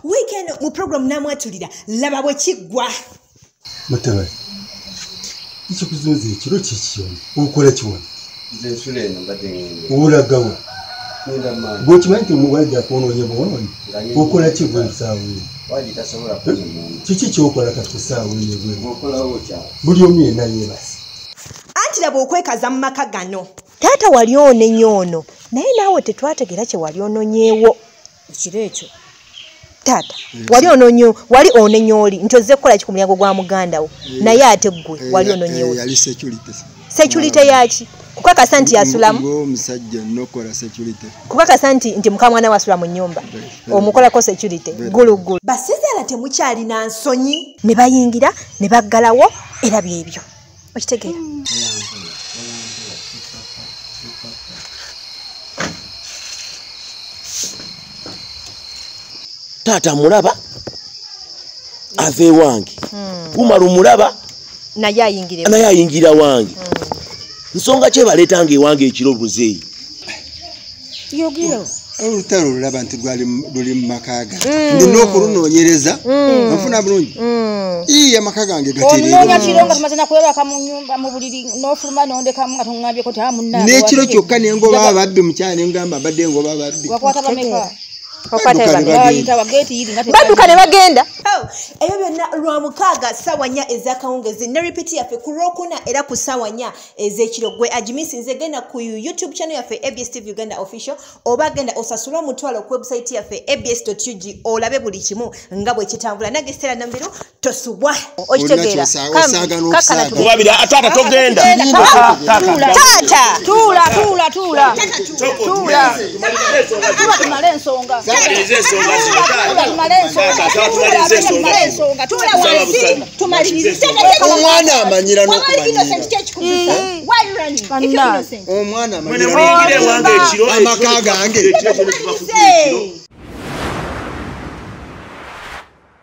weekend mu program namwatulira laba bwe kiggwa Mutabani icyo kuzuza ikiro cy'ikiyoni ukora kiwona nze suleno mbadde uragawa ndamana gokimanti muwajja kononye bwoni ukora kiwona sawe waji tasobola kunyuma kiki kyokora katusawe yegwe okola ocha buli omye naye basi anti laba okwekaza mu maka gano taata wali onenyono naye naawe tetwategera kye wali ononyeewo ekiro ekyo taata wali onenyooli nti ozze kukola ki ku mulyango gwa muganda wo naye ate ggwe wali ononyeewo yali security yaki kukakasa nti yasulamu omusajja nokola security kukakasa nti mukamwana wasula mu nnyumba omukolako security gulugulu basizaala temukyalina nsonyi ne bayingira ne baggalawo era byebyo okitegeera Tata mulaba ave wange kumala mulaba naye ayingira wange nsonga kye baletanga ewange ekiro buzeeyi yogero olutalo lulaba nti luli mu makaga ndina okulunonyereza nfuna bulungi iya makaga nge gaterera ononya kironga tumaze nakwebaka mu nyumba mu buliri n'ofuluma n'ondekamu nga tongambye ko tamunna n'ekiro kyokka nengoba ababbi mukyane ngamba badde ngoba ababbi wakwata bameka baduka ne bagenda ebyo byonna lwa mukaaga ssaawa 4 ez'akawungezi ne ripiti yaffe ku Lwokuna era ku ssaawa 4 ez'ekiro gwe agimisinze genda ku YouTube channel yaffe ABS TV Uganda official oba genda osasula omutwalo ku website yaffe abs.ug olabe buli kimu nga bwe kitambula nage Stella Nambiru tosubwa okitegeera kubabira atata togenda tata tula tumale ensonga omwana amanyira n'okumanyira omwana amanyira amakaga ange